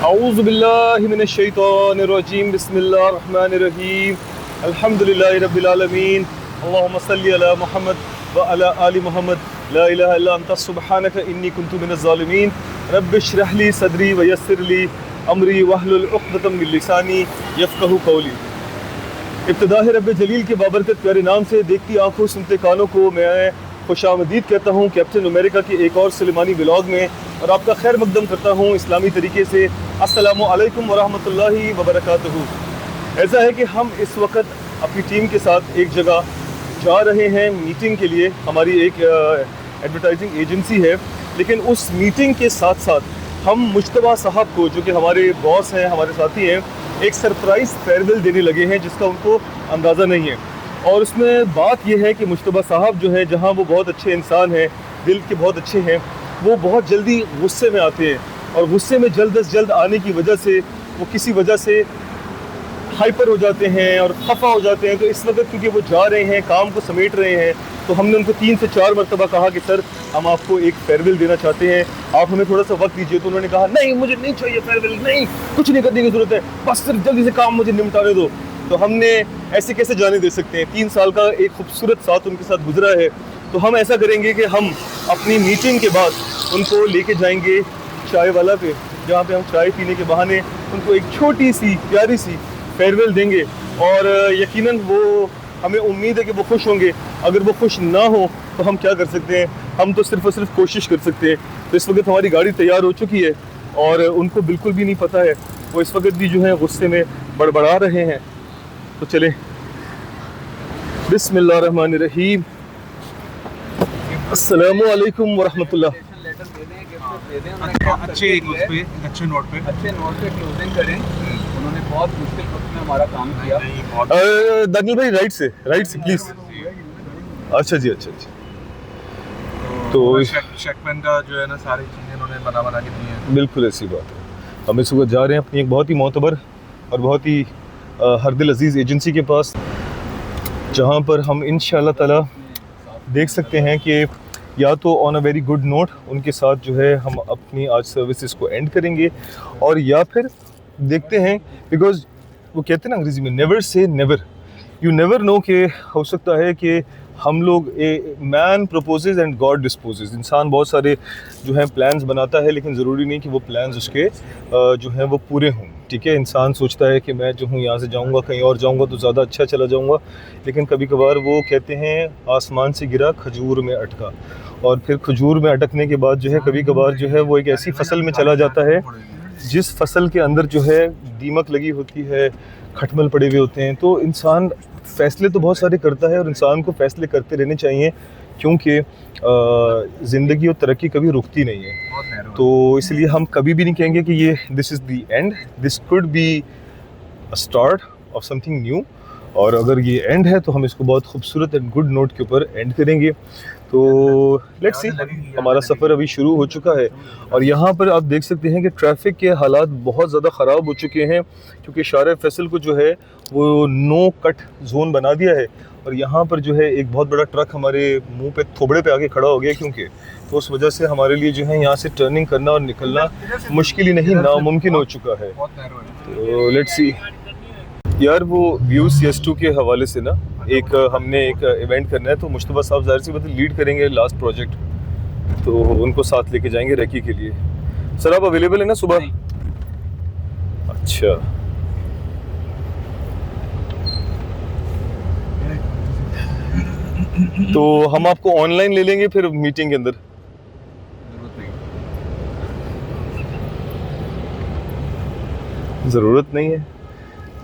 औज़ु बिल्लाहि मिनश शैतानिर रजीम बिस्मिल्लाहिर रहमानिर रहीम अल्हम्दुलिल्लाहि रब्बिल आलमीन अल्लाहुम्मा सल्लि अला मुहम्मद व अला आलि मुहम्मद ला इलाहा इल्ला अंता सुब्हानका इन्नी कुन्तु मिनज़ ज़ालिमीन रब्बिश्रह ली सदरी व यस्सिर ली अमरी वहलुल उक़दतम मिन लिसानी यफ़क़हू क़ौली। इब्तिदाए रब्बे जलील के बाबरकत प्यारे नाम से देखती आँखों सुनते कानों को मैं खुशामदीद कहता हूँ कैप्टन अमेरिका के एक और सुलेमानी व्लॉग में, और आपका खैर मकदम करता हूँ इस्लामी तरीके से। अस्सलामु अलैकुम वरहमतुल्लाहि वबरकातुहू। ऐसा है कि हम इस वक्त अपनी टीम के साथ एक जगह जा रहे हैं मीटिंग के लिए। हमारी एक एडवर्टाइजिंग एजेंसी है, लेकिन उस मीटिंग के साथ साथ हम मुश्तबा साहब को, जो कि हमारे बॉस हैं, हमारे साथी हैं, एक सरप्राइज़ फेयरवेल देने लगे हैं जिसका उनको अंदाज़ा नहीं है। और उसमें बात यह है कि मुश्तबा साहब जो है, जहाँ वो बहुत अच्छे इंसान हैं, दिल के बहुत अच्छे हैं, वो बहुत जल्दी गुस्से में आते हैं, और गुस्से में जल्द अज जल्द आने की वजह से वो किसी वजह से हाइपर हो जाते हैं और खफा हो जाते हैं। तो इस वक्त क्योंकि वो जा रहे हैं, काम को समेट रहे हैं, तो हमने उनको 3 से 4 मरतबा कहा कि सर हम आपको एक फेयरवेल देना चाहते हैं, आप हमें थोड़ा सा वक्त दीजिए। तो उन्होंने कहा नहीं, मुझे नहीं चाहिए फेयरवेल, नहीं, कुछ नहीं करने की ज़रूरत है, बस सिर्फ जल्दी से काम मुझे निपटाने दो। तो हमने ऐसे कैसे जाने दे सकते हैं? 3 साल का एक खूबसूरत साथ उनके साथ गुजरा है। तो हम ऐसा करेंगे कि हम अपनी मीटिंग के बाद उनको लेके जाएंगे चाय वाला पे, जहाँ पे हम चाय पीने के बहाने उनको एक छोटी सी प्यारी सी फेयरवेल देंगे। और यकीनन वो, हमें उम्मीद है कि वो खुश होंगे। अगर वो खुश ना हो तो हम क्या कर सकते हैं? हम तो सिर्फ और सिर्फ कोशिश कर सकते हैं। तो इस वक्त हमारी गाड़ी तैयार हो चुकी है और उनको बिल्कुल भी नहीं पता है, वो इस वक्त भी जो है गुस्से में बड़बड़ा रहे हैं। तो चलें, बिस्मिल्लाहिर्रहमानिर्रहीम, अस्सलामु अलैकुम वरहमतुल्लाह। अच्छे नोट पे क्लोजिंग करें। उन्होंने बहुत मुश्किल वक्त में हमारा काम किया। दानिल भाई राइट से प्लीज। अच्छा जी, अच्छा। तो शेकमैन का जो है ना, सारी चीज़ें उन्होंने बना के दी हैं। बिल्कुल ऐसी बात है। हम इस वक्त जा रहे हैं अपनी एक बहुत ही मोतबर और बहुत ही हरदिल अजीज़ एजेंसी के पास, जहाँ पर हम इंशाअल्लाह ताला देख सकते हैं कि या तो on a very good note उनके साथ जो है हम अपनी आज सर्विसेज को एंड करेंगे, और या फिर देखते हैं, बिकॉज वो कहते हैं ना अंग्रेज़ी में, never say never, you never know, कि हो सकता है कि हम लोग, a man proposes and God disposes. इंसान बहुत सारे जो हैं प्लान्स बनाता है, लेकिन ज़रूरी नहीं कि वो प्लान्स उसके जो हैं वो पूरे हों। ठीक है, इंसान सोचता है कि मैं जो हूँ यहाँ से जाऊँगा, कहीं और जाऊँगा तो ज़्यादा अच्छा चला जाऊँगा, लेकिन कभी कभार वो कहते हैं आसमान से गिरा खजूर में अटका, और फिर खजूर में अटकने के बाद जो है कभी कभार जो है वो एक ऐसी फसल में चला जाता है जिस फसल के अंदर जो है दीमक लगी होती है, खटमल पड़े हुए होते हैं। तो इंसान फ़ैसले तो बहुत सारे करता है, और इंसान को फ़ैसले करते रहने चाहिए, क्योंकि ज़िंदगी और तरक्की कभी रुकती नहीं है। तो इसलिए हम कभी भी नहीं कहेंगे कि ये this is the and, this could be a start of something new. और अगर ये एंड है तो हम इसको बहुत खूबसूरत एंड गुड नोट के ऊपर एंड करेंगे। तो लेट्स सी, हमारा सफ़र अभी शुरू हो चुका है, और यहाँ पर आप देख सकते हैं कि ट्रैफिक के हालात बहुत ज़्यादा ख़राब हो चुके हैं, क्योंकि शार फैसल को जो है वो नो कट जोन बना दिया है। और यहाँ पर जो है एक बहुत बड़ा ट्रक हमारे मुंह पे, थोबड़े पे आके खड़ा हो गया, क्योंकि तो उस वजह से हमारे लिए जो है यहाँ से टर्निंग करना और निकलना मुश्किल ही नहीं, नामुमकिन हो चुका है। तो लेट्स सी यार, वो व्यूज़ CS2 के हवाले से ना हमने एक इवेंट करना है, तो मुश्तबा साहब ज़ाहिर सी मतलब लीड करेंगे लास्ट प्रोजेक्ट, तो उनको साथ लेके जाएंगे रेकी के लिए। सर आप अवेलेबल है ना सुबह? अच्छा, तो हम आपको ऑनलाइन ले लेंगे फिर मीटिंग के अंदर। ज़रूरत नहीं है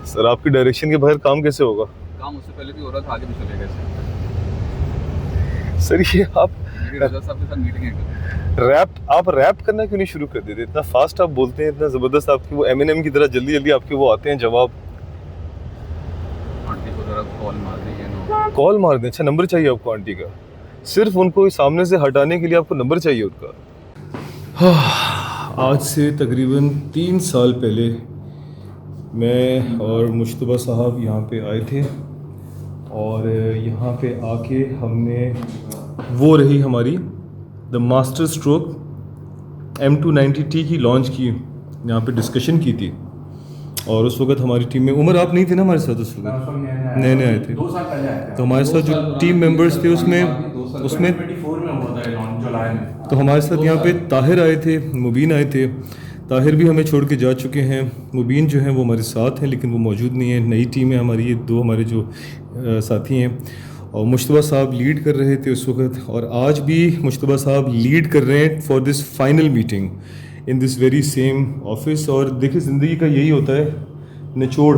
सर, आपकी डायरेक्शन के बगैर काम कैसे होगा? काम उससे पहले भी हो रहा था, आगे भी चलेगा सर ये आप रजा साहब के साथ मीटिंग है। आप रैप करना क्यों नहीं शुरू कर देते? इतना फास्ट आप बोलते हैं, इतना ज़बरदस्त, आपकी वो एमिनेम की तरह जल्दी आपके वो आते हैं जवाब। आंटी को जरा कॉल मार दीजिए। कॉल मार दें? अच्छा, नंबर चाहिए आपको आंटी का? सिर्फ उनको सामने से हटाने के लिए आपको नंबर चाहिए उनका? आज से तकरीबन 3 साल पहले मैं और मुश्तबा साहब यहाँ पे आए थे, और यहाँ पे आके हमने, वो रही हमारी द मास्टर स्ट्रोक M290T की लॉन्च की यहाँ पे डिस्कशन की थी, और उस वक्त हमारी टीम में उमर आप नहीं थे ना हमारे साथ उस वक्त, नए नए आए थे। 2 साल पहले आए थे। तो हमारे साथ जो टीम मेंबर्स थे उसमें 24 में हुआ था जुलाई में। तो हमारे साथ यहाँ पे ताहिर आए थे, मुबीन आए थे। ताहिर भी हमें छोड़ के जा चुके हैं, मुबीन जो हैं वो हमारे साथ हैं लेकिन वो मौजूद नहीं है। नई टीम है हमारी, ये 2 हमारे जो साथी हैं, और मुश्तबा साहब लीड कर रहे थे उस वक्त, और आज भी मुश्तबा साहब लीड कर रहे हैं for this final meeting in this very same office. और देखिए ज़िंदगी का यही होता है निचोड़,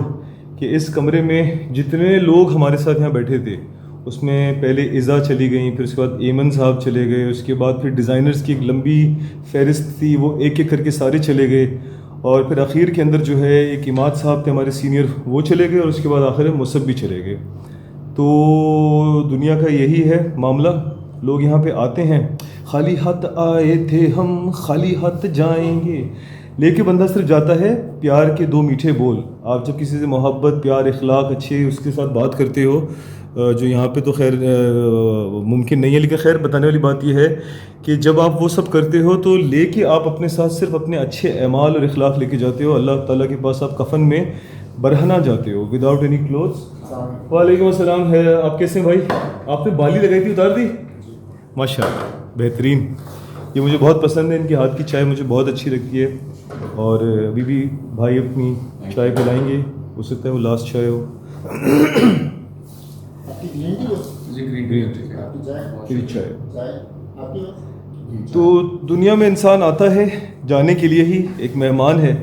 कि इस कमरे में जितने लोग हमारे साथ यहाँ बैठे थे उसमें पहले इज़ा चली गई, फिर उसके बाद एमन साहब चले गए, उसके बाद फिर डिज़ाइनर्स की एक लंबी फहरिस्त थी, वो एक एक करके सारे चले गए, और फिर आखिर के अंदर जो है एक इमाद साहब थे हमारे सीनियर, वो चले गए, और उसके बाद आखिर में मुसब भी चले गए। तो दुनिया का यही है मामला, लोग यहाँ पे आते हैं, खाली हाथ आए थे हम खाली हाथ जाएंगे, लेके बंदा सिर्फ जाता है प्यार के 2 मीठे बोल। आप जब किसी से मोहब्बत, प्यार, इखलाक अच्छे उसके साथ बात करते हो, जो यहाँ पे तो खैर मुमकिन नहीं है, लेकिन खैर बताने वाली बात यह है कि जब आप वो सब करते हो तो लेके आप अपने साथ सिर्फ अपने अच्छे अमाल और इखलाक लेके जाते हो। अल्लाह ताला के पास आप कफन में बरहना जाते हो विदाउट एनी क्लोथ्स। वालेकुम अस्सलाम। है आप कैसे हैं भाई? आपने बाली लगाई थी, उतार दी? माशाल्लाह, बेहतरीन। ये मुझे बहुत पसंद है, इनके हाथ की चाय मुझे बहुत अच्छी लगती है। और अभी भी भाई अपनी चाय पिलाएंगे, हो सकता है वो लास्ट चाय हो। ग्रीन चाय। तो दुनिया में इंसान आता है जाने के लिए ही, एक मेहमान है,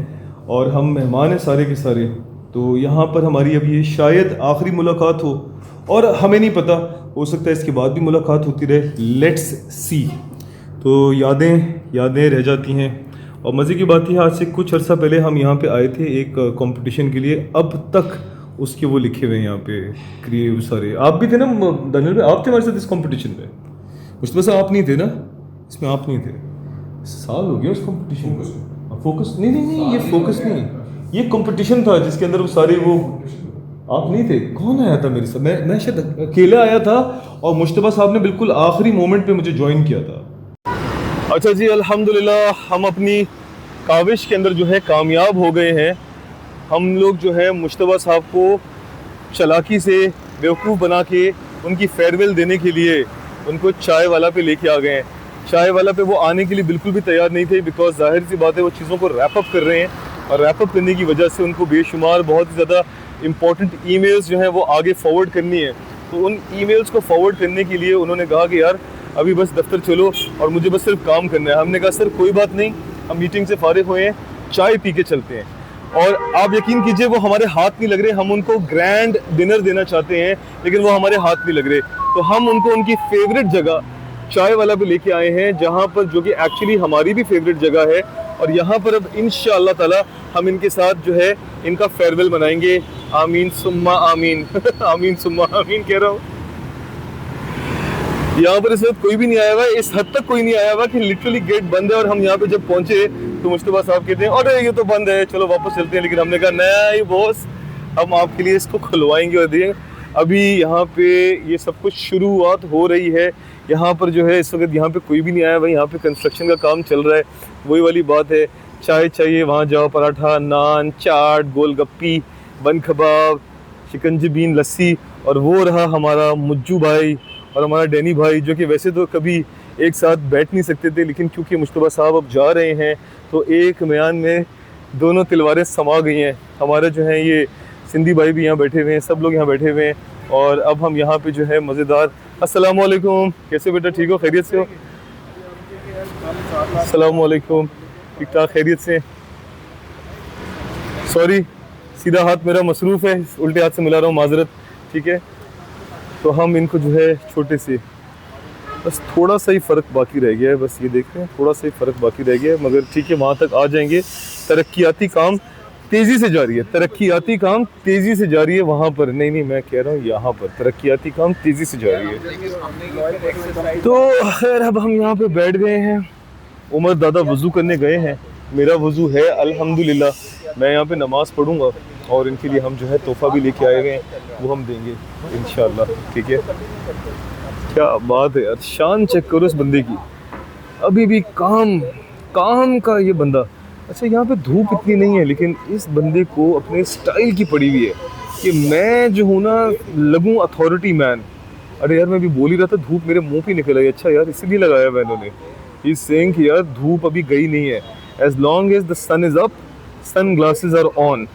और हम मेहमान हैं सारे के सारे। तो यहाँ पर हमारी अब ये शायद आखिरी मुलाकात हो, और हमें नहीं पता, हो सकता है इसके बाद भी मुलाकात होती रहे। Let's see. तो यादें रह जाती हैं। और मज़े की बात है, आज से कुछ अर्सा पहले हम यहाँ पे आए थे एक कंपटीशन के लिए, अब तक उसके वो लिखे हुए हैं यहाँ पे क्रिएटिव सारे। आप भी थे ना दानियल भाई? आप थे हमारे साथ इस कंपटीशन में? मुश्तबा साहब आप नहीं थे ना इसमें? आप नहीं थे, साल हो गया उस कंपटीशन को। फोकस नहीं, ये फोकस नहीं, ये कंपटीशन था जिसके अंदर वो सारे वो। आप नहीं थे? कौन आया था मेरे साथ? मैं शायद अकेला आया था, और मुश्तबा साहब ने बिल्कुल आखिरी मोमेंट पे मुझे ज्वाइन किया था। अच्छा जी, अल्हम्दुलिल्लाह हम अपनी काविश के अंदर जो है कामयाब हो गए हैं। हम लोग जो है मुश्तबा साहब को चालाकी से बेवकूफ़ बना के उनकी फेयरवेल देने के लिए उनको चाय वाला पे लेके आ गए हैं। चाय वाला पे वो आने के लिए बिल्कुल भी तैयार नहीं थे, बिकॉज जाहिर सी बात है वो चीज़ों को रैप अप कर रहे हैं, और रैप अप करने की वजह से उनको बेशुमार बहुत ही ज़्यादा इंपॉर्टेंट ईमेल्स जो हैं वो आगे फॉरवर्ड करनी है। तो उन ईमेल्स को फॉरवर्ड करने के लिए उन्होंने कहा कि यार अभी बस दफ्तर चलो और मुझे बस सिर्फ काम करना है। हमने कहा सर कोई बात नहीं, हम मीटिंग से फारिग हुए हैं, चाय पी के चलते हैं। और आप यकीन कीजिए वो हमारे हाथ नहीं लग रहे। हम उनको ग्रैंड डिनर देना चाहते हैं लेकिन वो हमारे हाथ नहीं लग रहे। तो हम उनको उनकी फेवरेट जगह चाय वाला भी लेके आए हैं, जहाँ पर जो कि एक्चुअली हमारी भी फेवरेट जगह है। और यहाँ पर अब इंशाअल्लाह ताला हम इनके साथ जो है इनका फेयरवेल मनाएंगे। आमीन सुम्मा आमीन आमीन सुम्मा आमीन कह रहा हूँ। यहाँ पर इस वक्त कोई भी नहीं आया हुआ है, इस हद तक कोई नहीं आया हुआ कि लिटरली गेट बंद है। और हम यहाँ पे जब पहुंचे तो मुश्तबा साहब कहते हैं अरे ये तो बंद है, चलो वापस चलते हैं। लेकिन हमने कहा नहीं बॉस, हम आपके लिए इसको खुलवाएंगे और देंगे। अभी यहाँ पे ये सब कुछ शुरुआत हो रही है। यहाँ पर जो है इस वक्त यहाँ पे कोई भी नहीं आया हुआ, यहाँ पे कंस्ट्रक्शन का काम चल रहा है। वही वाली बात है, चाय चाहिए वहाँ जाओ, पराठा, नान, चाट, गोलगप्पी, बन कबाब, शिकंजी, लस्सी। और वो रहा हमारा मुज्जू भाई और हमारा डैनी भाई, जो कि वैसे तो कभी एक साथ बैठ नहीं सकते थे, लेकिन क्योंकि मुश्तबा साहब अब जा रहे हैं तो एक म्यान में दोनों तलवारें समा गई हैं। हमारे जो हैं ये सिंधी भाई भी यहाँ बैठे हुए हैं, सब लोग यहाँ बैठे हुए हैं। और अब हम यहाँ पे जो है मज़ेदार। अस्सलाम वालेकुम, कैसे बेटा, ठीक हो, खैरियत से हो? अस्सलाम वालेकुम, ठीक ठाक, खैरियत से। सॉरी, सीधा हाथ मेरा मसरूफ़ है, उल्टे हाथ से मिला रहा हूँ, माजरत, ठीक है। तो हम इनको जो है छोटे से, बस थोड़ा सा ही फ़र्क बाकी रह गया है, बस ये देख रहे हैं, थोड़ा सा ही फ़र्क बाकी रह गया है, मगर ठीक है, वहाँ तक आ जाएंगे। तरक्याती काम तेज़ी से जारी है, तरक्याती काम तेज़ी से जारी है वहाँ पर। नहीं, मैं कह रहा हूँ यहाँ पर तरक्याती काम तेज़ी से जारी है। तो खैर अब हम यहाँ पे बैठ गए हैं। उमर दादा वज़ू करने गए हैं, मेरा वज़ू है अल्हम्दुलिल्लाह। मैं यहाँ पे नमाज़ पढ़ूँगा और इनके लिए हम जो है तोहफ़ा भी लेके आए हुए हैं, वो हम देंगे इंशाअल्लाह, ठीक है। क्या बात है यार, शान चेक करो इस बंदे की। अभी भी काम का ये बंदा अच्छा यहाँ पे धूप इतनी नहीं है, लेकिन इस बंदे को अपने स्टाइल की पड़ी हुई है कि मैं जो हूँ ना लगूँ अथॉरिटी मैन। अरे यार मैं भी बोल ही रहा था धूप मेरे मुंह पे निकल आई। अच्छा यार इसीलिए लगाया मैंने ने। ही इज सेइंग कि यार धूप अभी गई नहीं है, as long as the sun is up sunglasses are on.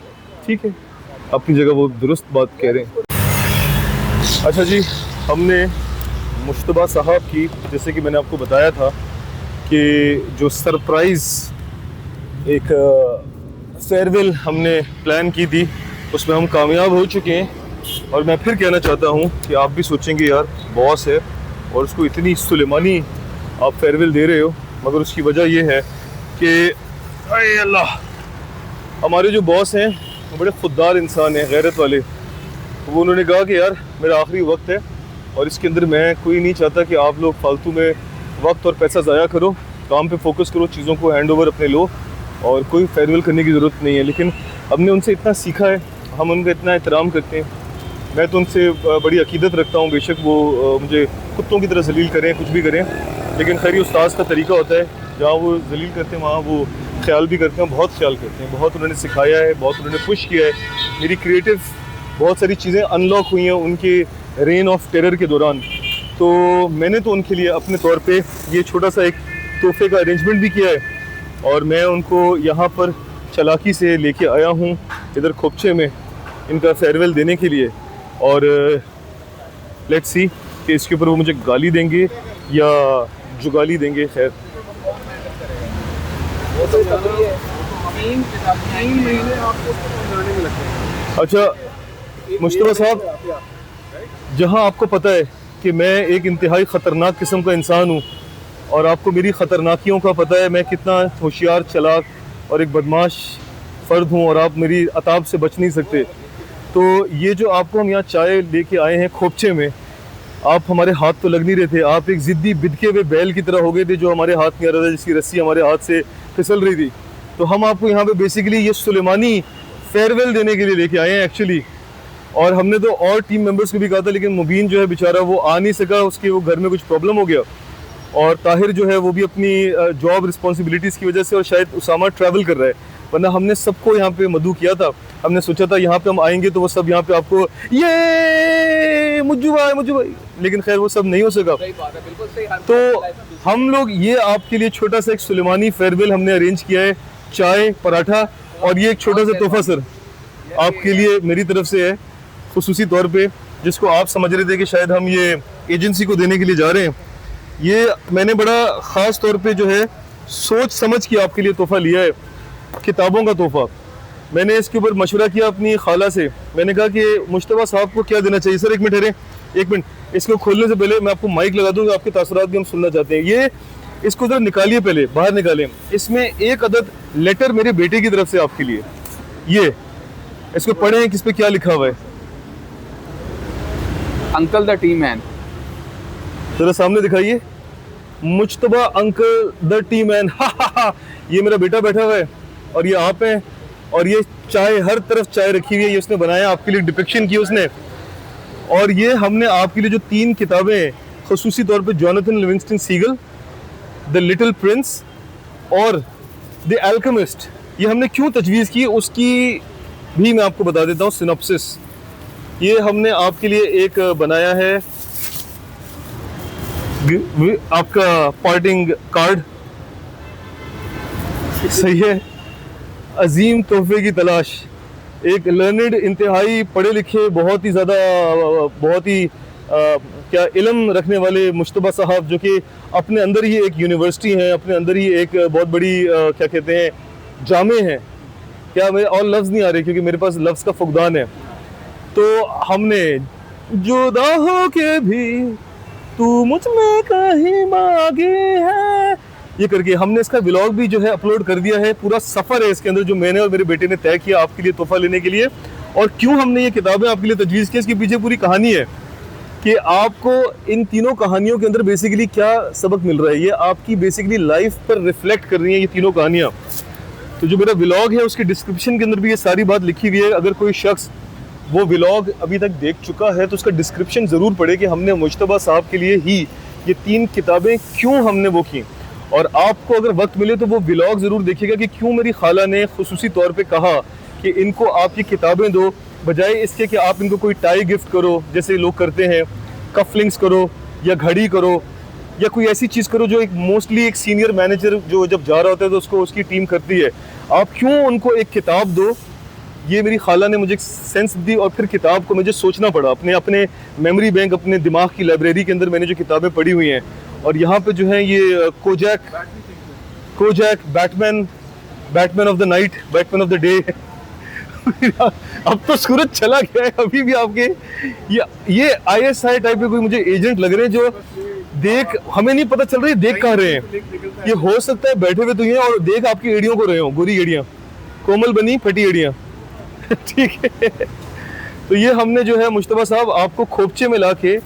ठीक है, अपनी जगह वो दुरुस्त बात कह रहे हैं। अच्छा जी, हमने मुश्तबा साहब की, जैसे कि मैंने आपको बताया था कि जो सरप्राइज़ एक फेयरवेल हमने प्लान की थी उसमें हम कामयाब हो चुके हैं। और मैं फिर कहना चाहता हूँ कि आप भी सोचेंगे यार बॉस है और उसको इतनी सुलेमानी आप फेयरवेल दे रहे हो, मगर उसकी वजह ये है कि अरे अल्लाह, हमारे जो बॉस हैं वो बड़े खुददार इंसान हैं, गैरत वाले। तो वो उन्होंने कहा कि यार मेरा आखिरी वक्त है और इसके अंदर मैं कोई नहीं चाहता कि आप लोग फालतू में वक्त और पैसा ज़ाया करो, काम पे फोकस करो, चीज़ों को हैंड ओवर अपने लो और कोई फेयरवेल करने की ज़रूरत नहीं है। लेकिन हमने उनसे इतना सीखा है, हम उनका इतना एहतराम करते हैं। मैं तो उनसे बड़ी अकीदत रखता हूँ, बेशक वो मुझे कुत्तों की तरह जलील करें, कुछ भी करें, लेकिन खैर ये उस्ताद का तरीका होता है, जहाँ वो जलील करते हैं वहाँ वो ख्याल भी करते हैं, बहुत ख्याल करते हैं। बहुत उन्होंने सिखाया है, बहुत उन्होंने पुश किया है। मेरी क्रिएटिव बहुत सारी चीज़ें अनलॉक हुई हैं उनके रेन ऑफ टेरर के दौरान। तो मैंने तो उनके लिए अपने तौर पे ये छोटा सा एक तोहफे का अरेंजमेंट भी किया है और मैं उनको यहाँ पर चालाकी से लेके आया हूँ इधर खोपचे में इनका फेयरवेल देने के लिए। और लेट्स सी कि इसके ऊपर वो मुझे गाली देंगे या जुगाली देंगे। खैर अच्छा मुश्तबा साहब, जहां आपको पता है कि मैं एक इंतहाई ख़तरनाक किस्म का इंसान हूं और आपको मेरी ख़तरनाकियों का पता है, मैं कितना होशियार, चालाक और एक बदमाश फ़र्द हूं और आप मेरी अताब से बच नहीं सकते। तो ये जो आपको हम यहाँ चाय लेके आए हैं खोपचे में, आप हमारे हाथ तो लग नहीं रहे थे, आप एक ज़िद्दी बिदके हुए बैल की तरह हो गए थे जो हमारे हाथ में आ रहा था, जिसकी रस्सी हमारे हाथ से फिसल रही थी। तो हम आपको यहाँ पे बेसिकली ये सुलेमानी फेयरवेल देने के लिए लेके आए हैं एक्चुअली। और हमने तो और टीम मेंबर्स को भी कहा था, लेकिन मुबीन जो है बेचारा वो आ नहीं सका, उसके वो घर में कुछ प्रॉब्लम हो गया। और ताहिर जो है वो भी अपनी जॉब रिस्पॉन्सिबिलिटीज़ की वजह से, और शायद उसामा ट्रैवल कर रहा है, वरना हमने सबको यहाँ पे मदऊ किया था। हमने सोचा था यहाँ पे हम आएंगे तो वो सब यहाँ पे आपको ये मुज्जू भाई, लेकिन खैर वो सब नहीं हो सका। तो हम लोग ये आपके लिए छोटा सा एक सुलेमानी फेयरवेल हमने अरेंज किया है, चाय, पराठा और ये एक छोटा सा तोहफा सर आपके लिए मेरी तरफ से है, खुसूसी तौर पे, जिसको आप समझ रहे थे कि शायद हम ये एजेंसी को देने के लिए जा रहे हैं। ये मैंने बड़ा ख़ास तौर पे जो है सोच समझ के आपके लिए तोहफा लिया है, किताबों का तोहफा। मैंने इसके ऊपर मशवरा किया अपनी खाला से, मैंने कहा कि मुश्तबा साहब को क्या देना चाहिए। सर एक मिनट ठहरे, एक मिनट, इसको खोलने से पहले मैं आपको माइक लगा दूंगा, आपके तासुरात भी हम सुनना चाहते हैं। ये इसको जरा निकालिए, पहले बाहर निकालें। इसमें एक अदद लेटर मेरे बेटे की तरफ से आपके लिए, ये इसको पढ़ें किस पे क्या लिखा हुआ है। अंकल द टी मैन, जरा सामने दिखाइए, Mushtaba uncle the T man. ये मेरा बेटा बैठा हुआ है और ये आप हैं, और ये चाय, हर तरफ चाय रखी हुई है, ये उसने बनाया आपके लिए, डिपिक्शन की उसने। और ये हमने आपके लिए जो 3 किताबें, खुसूसी तौर पे Jonathan Livingston Seagull, the little prince और द एल्केमिस्ट, ये हमने क्यों तजवीज़ की उसकी भी मैं आपको बता देता हूँ सिनॉप्सिस। ये हमने आपके लिए एक बनाया है आपका पार्टिंग कार्ड, सही है, अजीम तोहफे की तलाश। एक लर्नड, इंतहाई पढ़े लिखे, बहुत ही ज़्यादा, बहुत ही क्या इल्म रखने वाले मुश्तबा साहब, जो कि अपने अंदर ही एक यूनिवर्सिटी हैं, अपने अंदर ही एक बहुत बड़ी क्या कहते हैं जामे हैं। क्या मैं और लफ्ज़ नहीं आ रहे क्योंकि मेरे पास लफ्ज़ का फुकदान है। तो हमने जुदा हो के भी तू मुझ में कहीं मांगे है, ये करके हमने इसका व्लॉग भी जो है अपलोड कर दिया है। पूरा सफ़र है इसके अंदर जो मैंने और मेरे बेटे ने तय किया आपके लिए तोहफा लेने के लिए। और क्यों हमने ये किताबें आपके लिए तजवीज़ की, इसके पीछे पूरी कहानी है कि आपको इन तीनों कहानियों के अंदर बेसिकली क्या सबक मिल रहा है। ये आपकी बेसिकली लाइफ पर रिफ्लेक्ट कर रही हैं ये तीनों कहानियाँ। तो जो मेरा व्लॉग है उसके डिस्क्रिप्शन के अंदर भी ये सारी बात लिखी हुई है। अगर कोई शख्स वो व्लॉग अभी तक देख चुका है तो उसका डिस्क्रिप्शन ज़रूर पढ़े कि हमने मुश्तबा साहब के लिए ही ये 3 किताबें क्यों हमने वो की। और आपको अगर वक्त मिले तो वो व्लॉग ज़रूर देखिएगा कि क्यों मेरी खाला ने खुसूसी तौर पे कहा कि इनको आप ये किताबें दो, बजाय इसके कि आप इनको कोई टाई गिफ्ट करो जैसे लोग करते हैं, कफलिंग्स करो या घड़ी करो या कोई ऐसी चीज़ करो जो एक मोस्टली एक सीनियर मैनेजर जो जब जा रहा होता है तो उसको उसकी टीम करती है। आप क्यों उनको एक किताब दो। ये मेरी खाला ने मुझे सेंस दी और फिर किताब को मुझे सोचना पड़ा, अपने अपने मेमोरी बैंक, अपने दिमाग की लाइब्रेरी के अंदर मैंने जो किताबें पढ़ी हुई हैं। और यहाँ पे जो है ये कोजैक, Batman of the night, Batman of the day. अब तो सूरज चला गया है, अभी भी आपके ये ISI टाइप के कोई मुझे एजेंट लग रहे हैं जो देख, हमें नहीं पता चल रही देख कहाँ रहे हैं। ये हो सकता है बैठे हुए तो ये और देख आपकी एड़ियों को रहे हो, गोरी एड़ियाँ, कोमल बनी फटी एड़ियाँ। ठीक है, तो ये हमने जो है मुश्तबा साहब आपको खोपचे में ला के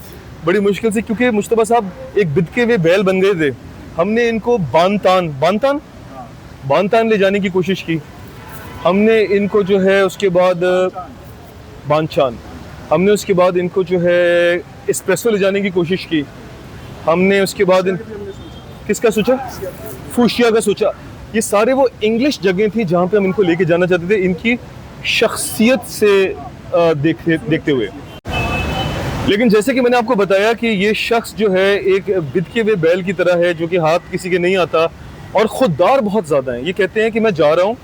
बड़ी मुश्किल से, क्योंकि मुश्तबा साहब एक बिदके हुए बैल बन गए थे, हमने इनको बानतान ले जाने की कोशिश की। हमने इनको जो है उसके बाद बांचान, हमने उसके बाद इनको जो है एस्प्रेसो ले जाने की कोशिश की। हमने उसके बाद किसका सोचा, फूशिया का सोचा। ये सारे वो इंग्लिश जगह थी जहाँ पे हम इनको लेके जाना चाहते थे, इनकी शख्सियत से देखते हुए। लेकिन जैसे कि मैंने आपको बताया कि ये शख्स जो है एक बिदके हुए बैल की तरह है जो कि हाथ किसी के नहीं आता और खुददार बहुत ज़्यादा है। ये कहते हैं कि मैं जा रहा हूँ,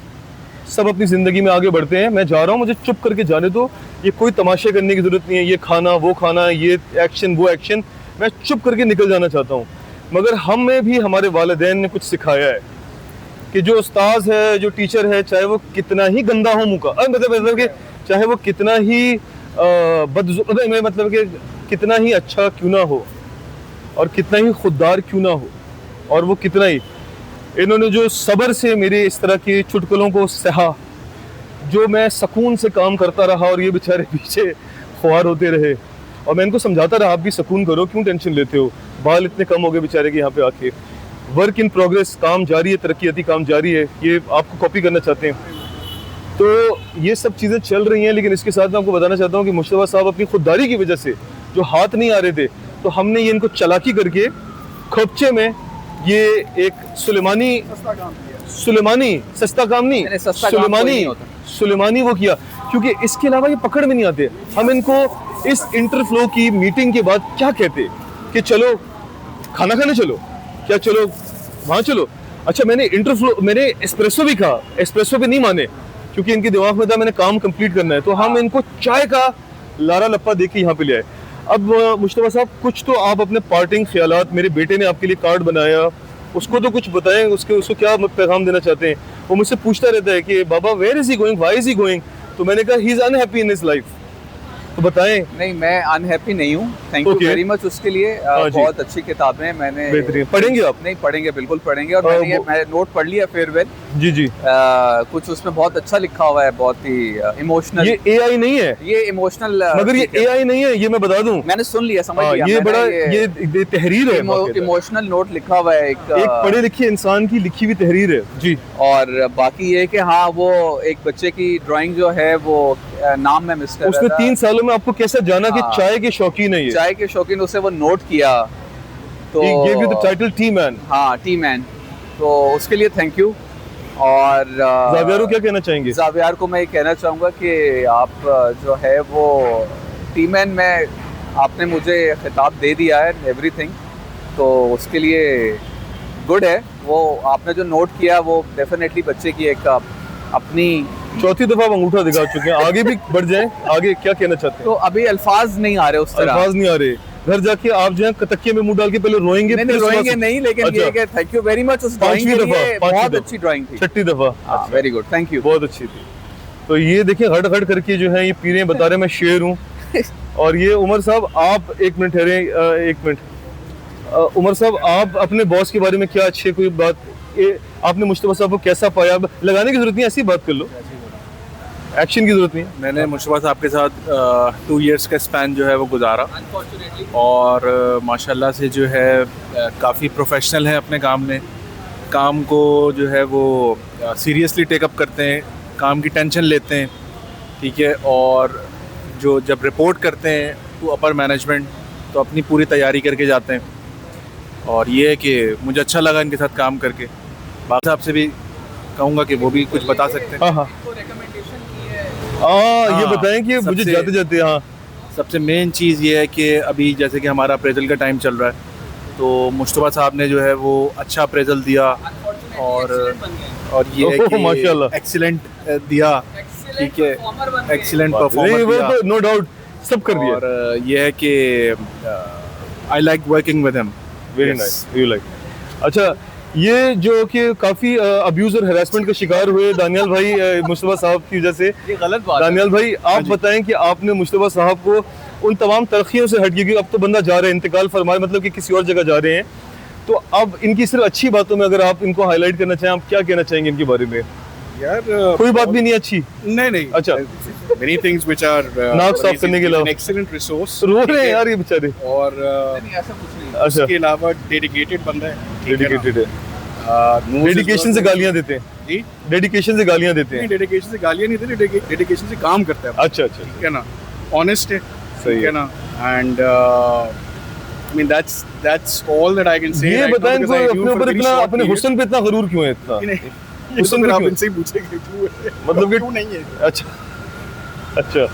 सब अपनी ज़िंदगी में आगे बढ़ते हैं, मैं जा रहा हूँ, मुझे चुप करके जाने दो, ये कोई तमाशे करने की ज़रूरत नहीं है, ये खाना वो खाना, ये एक्शन वो एक्शन, मैं चुप करके निकल जाना चाहता हूँ। मगर हमें भी हमारे वालिदैन ने कुछ सिखाया है कि जो उस्ताद है, जो टीचर है, चाहे वो कितना ही गंदा हो मुँह का, मतलब कि चाहे वो कितना ही मतलब कि कितना ही अच्छा क्यों ना हो और कितना ही खुददार क्यों ना हो, और वो कितना ही, इन्होंने जो सब्र से मेरे इस तरह के चुटकुलों को सहा, जो मैं सुकून से काम करता रहा और ये बेचारे पीछे ख्वार होते रहे, और मैं इनको समझाता रहा आप भी सुकून करो, क्यों टेंशन लेते हो, बाल इतने कम हो गए बेचारे के यहाँ पे आके। वर्क इन प्रोग्रेस, काम जारी है, तरक्याती काम जारी है, ये आपको कॉपी करना चाहते हैं। तो ये सब चीज़ें चल रही हैं, लेकिन इसके साथ मैं आपको बताना चाहता हूँ कि मुश्तबा साहब अपनी खुददारी की वजह से जो हाथ नहीं आ रहे थे, तो हमने ये इनको चालाकी करके खोपचे में ये एक सुलेमानी वो किया, क्योंकि इसके अलावा ये पकड़ में नहीं आते। हम इनको इस इंटरफ्लो की मीटिंग के बाद क्या कहते कि चलो खाना खाने चलो, क्या चलो वहाँ चलो। अच्छा, मैंने एस्प्रेसो भी कहा, एस्प्रेसो भी नहीं माने क्योंकि इनके दिमाग में था मैंने काम कंप्लीट करना है, तो हम इनको चाय का लारा लप्पा दे के यहाँ पे ले आए। अब मुश्तबा साहब कुछ तो आप अपने पार्टिंग ख्यालात, मेरे बेटे ने आपके लिए कार्ड बनाया, उसको तो कुछ बताएं, उसको क्या पैगाम देना चाहते हैं। वो मुझसे पूछता रहता है कि बाबा where is he going, why is he going, तो मैंने कहा he is unhappy in his life. तो बताएं। नहीं, मैं अनहैप्पी नहीं हूँ, थैंक यू वेरी मच उसके लिए। बहुत अच्छी किताबें मैंने पढ़ेंगे आप? नहीं पढ़ेंगे, बिल्कुल पढ़ेंगे। और मैंने मैं नोट पढ़ लिया फेयरवेल। जी। कुछ उसमें बहुत अच्छा लिखा हुआ है, बहुत ही इमोशनल। ये AI नहीं है, ये इमोशनल, मगर ये AI नहीं है, ये मैं बता दूं, मैंने सुन लिया, समझ लिया। ये बड़ा ये तहरीर है, इमोशनल नोट लिखा हुआ है, एक पढ़े लिखे इंसान की लिखी हुई तहरीर है जी। और बाकी ये कि हाँ, वो एक बच्चे की ड्राइंग जो है वो नाम में मिस कर रहा था। उसने 3 सालों में आपको कैसे जाना कि चाय के शौकीन है, ये चाय के शौकीन, उसे वो नोट किया, तो gave you the title T man. हाँ, टी मैन, तो उसके लिए थैंक यू। और ज़ावियार को क्या कहना चाहेंगे? ज़ावियार को मैं ये कहना चाहूँगा कि आप जो है वो टी मैन में आपने मुझे खिताब दे दिया है, एवरीथिंग, तो उसके लिए गुड है। वो आपने जो नोट किया वो डेफिनेटली बच्चे की एक अपनी चौथी दफा अंगूठा दिखा चुके हैं, आगे भी बढ़ जाएं, आगे क्या कहना चाहते हैं? तो अभी अल्फाज नहीं आ रहे उस तरह, अल्फाज नहीं आ रहे। घर जाके आप जो है तकिए में मुंह डाल के पहले रोएंगे, नहीं रोएंगे नहीं, लेकिन ये कि थैंक यू वेरी मच उस ड्राइंग के लिए, बहुत अच्छी ड्राइंग थी। 6ठी दफा, वेरी गुड, थैंक यू, बहुत अच्छी थी। तो ये देखिए हट हट करके जो है ये पीरें बता रहे मैं शेर हूँ। और ये उमर साहब आप एक मिनट ठहरे, एक मिनट। उमर साहब आप अपने बॉस के बारे में क्या अच्छे कोई बात, आपने मुश्तबा साहब को कैसा पाया? लगाने की जरूरत नहीं, ऐसी बात कर लो, एक्शन की जरूरत नहीं है। मैंने मुश्तबा साहब के साथ 2 इयर्स का स्पैन जो है वो गुजारा, और माशाल्लाह से जो है काफ़ी प्रोफेशनल है अपने काम में, काम को जो है वो सीरियसली टेकअप करते हैं, काम की टेंशन लेते हैं, ठीक है। और जो जब रिपोर्ट करते हैं तो अपर मैनेजमेंट, तो अपनी पूरी तैयारी करके जाते हैं। और ये है कि मुझे अच्छा लगा इनके साथ काम करके। बाकी साहब से भी कहूँगा कि वो भी कुछ बता सकते हैं। हाँ हाँ ये बताएं कि मुझे सबसे- जाते जाते हाँ सबसे मेन चीज़ ये है कि अभी जैसे कि हमारा अप्रेजल का टाइम चल रहा है, तो मुश्तबा साहब ने जो है वो अच्छा अप्रेजल दिया और ये है ओह, कि माशाल्लाह। एक्सीलेंट दिया, ठीक है, एक्सीलेंट नहीं परफॉर्मर वो दिया। तो नो डाउट सब कर दिया। और ये है कि I like working with him. Very nice you like. अच्छा ये जो कि काफी अब्यूज और हैरेसमेंट का शिकार हुए दानियाल भाई मुश्तबा साहब की वजह से, ये गलत बात दानियाल भाई आप बताएं कि आपने मुश्तबा साहब को उन तमाम तलखियों से हट क्योंकि अब तो बंदा जा रहे हैं इंतकाल फरमाए, मतलब कि किसी और जगह जा रहे हैं, तो अब इनकी सिर्फ अच्छी बातों में अगर आप इनको हाईलाइट करना चाहें, आप क्या कहना चाहेंगे इनके बारे में? यार कोई बात भी नहीं अच्छी नहीं नहीं, अच्छा many things which are नाक साफ करने के अलावा excellent resource रो रहे हैं यार ये बेचारे। और ऐसा कुछ नहीं। अच्छा उसके अलावा डेडिकेटेड बंदा है, डेडिकेटेड है, knows his डेडिकेशन work से very गालियां देते हैं, well. जी डेडिकेशन से गालियां देते हैं। नहीं, डेडिकेशन से गालियां नहीं देते, डेडिकेशन से काम करता है, अच्छा अच्छा ठीक है ना, ऑनेस्ट है, सही ठीक है ना, and I mean that's all that I can say ये right now बताएं because I इनको knew अपने for ऊपर very इतना short अपने period. हुस्न पे इतना गरूर क्यों है इतना? नहीं, ये हुस्न तो पे फिर आप क्यों? इनसे ही पूछेंगे क्यों है, मतलब कि क्यों नहीं है। अच्छा अच्छा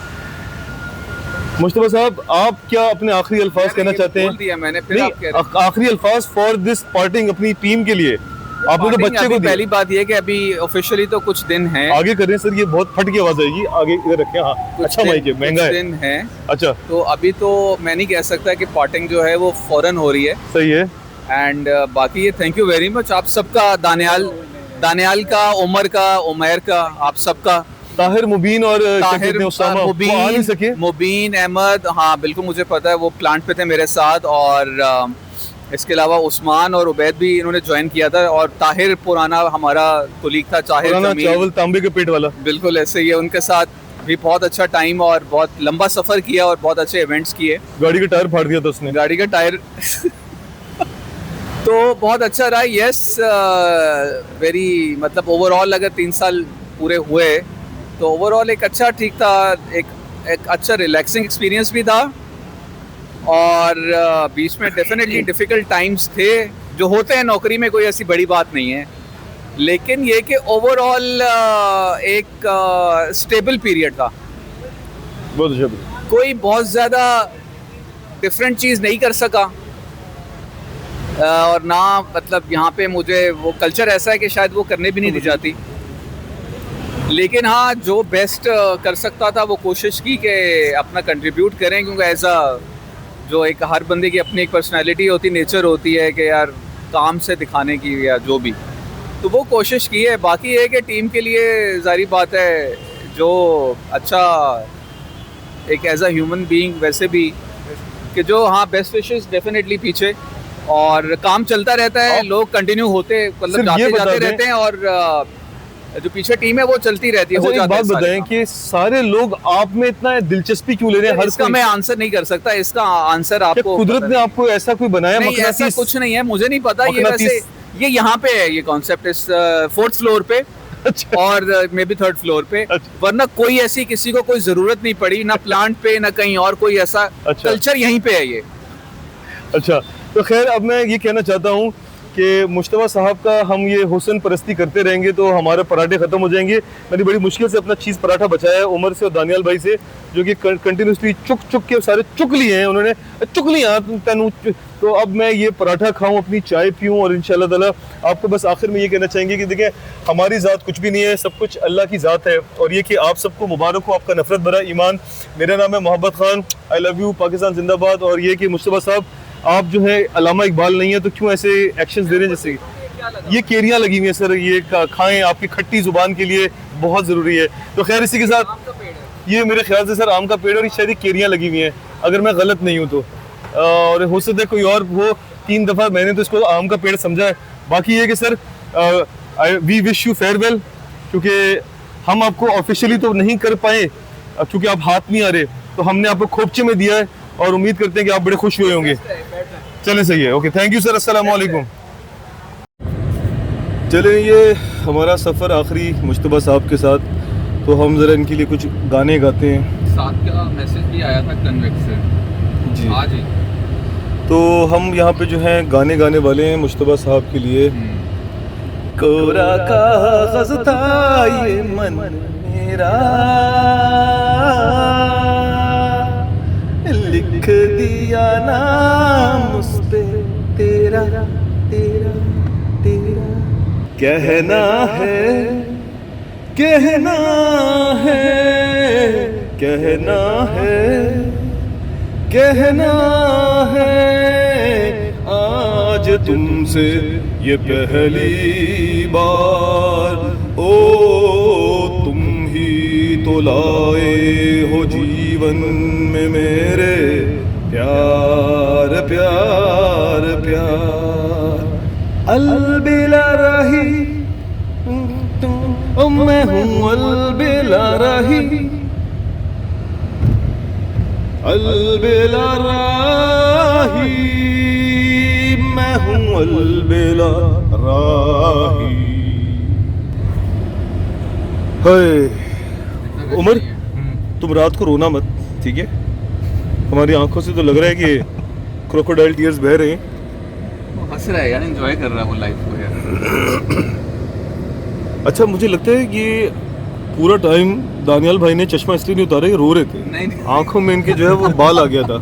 मुश्तबा साहब आप क्या अपने आखिरी अल्फाज कहना चाहते बोल हैं? दिया मैंने, फिर आप कह नहीं रहे हैं। आखिरी अल्फाज फॉर दिस पार्टिंग अपनी टीम के लिए आपने तो Parting बच्चे अभी को पहली दिया। बात ये कि अभी ऑफिशियली तो कुछ दिन हैं, आगे करें सर, ये बहुत फट की आवाज आएगी, आगे इधर रखें। हाँ कुछ अच्छा दिन- माइक है, महंगा कुछ है। दिन हैं, अच्छा तो अभी तो मैं नहीं कह सकता कि पार्टिंग जो है वो फौरन हो रही है। सही है। एंड बाकी ये थैंक यू वेरी मच आप सबका, दानियाल का, उमर का, उमैर का, आप सबका, ताहिर मुबीन और क्या ताहिर, कहते हैं, उसामा वो आ नहीं सके। मुबीन अहमद, हाँ बिल्कुल मुझे पता है, वो प्लांट पे थे मेरे साथ, और इसके अलावा उस्मान और उबैद भी इन्होंने ज्वाइन किया था, और ताहिर पुराना हमारा कुलीग था, ताहिर पुराना जमील, चावल तांबे के पेट वाला। बिल्कुल ऐसे ही है, उनके साथ भी बहुत अच्छा टाइम और बहुत लंबा सफ़र किया और बहुत अच्छे इवेंट्स किए। गाड़ी का टायर फाड़ दिया था उसने। गाड़ी का टायर तो बहुत अच्छा रहा। यस वेरी, मतलब ओवरऑल अगर 3 साल पूरे हुए तो ओवरऑल एक अच्छा ठीक था, एक अच्छा रिलैक्सिंग एक्सपीरियंस भी था, और बीच में डेफिनेटली डिफ़िकल्ट टाइम्स थे जो होते हैं नौकरी में, कोई ऐसी बड़ी बात नहीं है, लेकिन ये कि ओवरऑल एक स्टेबल पीरियड था। बहुत अच्छा। कोई बहुत ज़्यादा डिफरेंट चीज़ नहीं कर सका, और ना मतलब यहाँ पे मुझे वो कल्चर ऐसा है कि शायद वो करने भी नहीं दी जाती, लेकिन हाँ जो बेस्ट कर सकता था वो कोशिश की कि अपना कंट्रीब्यूट करें, क्योंकि एज अ जो एक हर बंदे की अपनी एक पर्सनैलिटी होती, नेचर होती है कि यार काम से दिखाने की या जो भी, तो वो कोशिश की है। बाकी ये है कि टीम के लिए जारी बात है जो अच्छा एक एज अ ह्यूमन बीइंग वैसे भी कि जो हाँ बेस्ट विशेस डेफिनेटली पीछे, और काम चलता रहता है, लोग कंटिन्यू होते मतलब सिर्फ ये जाते बता जाते दें- रहते हैं, और जो पीछे टीम है वो चलती रहती है। अच्छा, हो एक जाते बात हैं सारे बताएं काम। कि सारे लोग आप में इतना दिलचस्पी क्यों ले रहे हैं? हर इसका कोई मैं आंसर नहीं कर सकता, इसका आंसर क्या आपको कुदरत पता ने आपको ऐसा कोई बनाया? नहीं, ऐसा मकनातीस? कुछ नहीं है, मुझे नहीं पता। ये मकनातीस? वैसे ये यहाँ पे है, ये कॉन्सेप्ट इस 4th फ्लोर पे अच्छा और मे बी 3rd फ्लोर पे, अच्छा। वरना कोई ऐसी किसी को कोई जरूरत नहीं पड़ी, ना प्लांट पे ना कहीं और, कोई ऐसा अच्छा। कल्चर यहीं पे है ये। अच्छा तो खैर अब मैं ये कहना चाहता हूँ कि मुश्तबा साहब का हम ये हुस्न परस्ती करते रहेंगे तो हमारे पराठे ख़त्म हो जाएंगे। मैंने बड़ी मुश्किल से अपना चीज़ पराठा बचाया है उमर से और दानियाल भाई से, जो कि कंटिन्यूसली चुक चुक के सारे चुक लिए हैं उन्होंने, चुक लिया तेनू। तो अब मैं ये पराठा खाऊं, अपनी चाय पीऊं, और इंशाल्लाह ताला आपको बस आखिर में ये कहना चाहेंगे कि देखिए हमारी ज़ात कुछ भी नहीं है, सब कुछ अल्लाह की ज़ात है, और ये कि आप सबको मुबारक हो आपका नफरत भरा ईमान। मेरा नाम है मोहब्बत Khan, I love you, Pakistan जिंदाबाद। और ये कि मुश्तबा साहब आप जो है अलामा इकबाल नहीं है तो क्यों ऐसे एक्शंस दे रहे हैं? जैसे ये केरियां लगी हुई हैं सर, ये खाएं, आपकी खट्टी जुबान के लिए बहुत ज़रूरी है। तो खैर इसी के साथ ये मेरे ख्याल से सर आम का पेड़ और शायद केरियां लगी हुई हैं अगर मैं गलत नहीं हूँ तो, और हो सकता है कोई और वो 3 दफ़ा मैंने तो इसको आम का पेड़ समझा है। बाकी ये कि sir we wish you farewell, क्योंकि हम आपको ऑफिशियली तो नहीं कर पाए क्योंकि आप हाथ नहीं आ रहे, तो हमने आपको खोपचे में दिया है और उम्मीद करते हैं कि आप बड़े खुश हुए होंगे। चलें सही है, ओके, थैंक यू सर, अस्सलाम वालेकुम। चले ये हमारा सफ़र आखिरी मुश्तबा साहब के साथ, तो हम ज़रा इनके लिए कुछ गाने गाते हैं। साथ का मैसेज भी आया था कन्वेक्ट से जी आज ही, तो हम यहाँ पे जो हैं गाने गाने वाले हैं मुश्तबा साहब के लिए। कोरा कागज़ था ये मन मेरा, लिख दिया नाम उस पे तेरा तेरा तेरा। कहना है कहना है कहना है कहना है, आज तुमसे ये पहली बार। ओ तुम ही तो लाए हो जीवन में मेरे प्यार प्यार प्यार। अलबिला रही मैं हूँ, अलबिला रही अलबिला राही, मैं हूँ अलबिला राही। हाय उमर, तुम रात को रोना मत, ठीक है? हमारी आंखों से तो लग रहा है कि क्रोकोडाइल टीयर्स बह रहे हैं। हंस रहा है यार, एंजॉय कर रहा है वो लाइफ को यार। अच्छा, मुझे लगता है कि पूरा टाइम दानियाल भाई ने चश्मा इसलिए नहीं उतारा, ये रो रहे थे। नहीं आंखों में इनके जो है वो बाल आ गया था।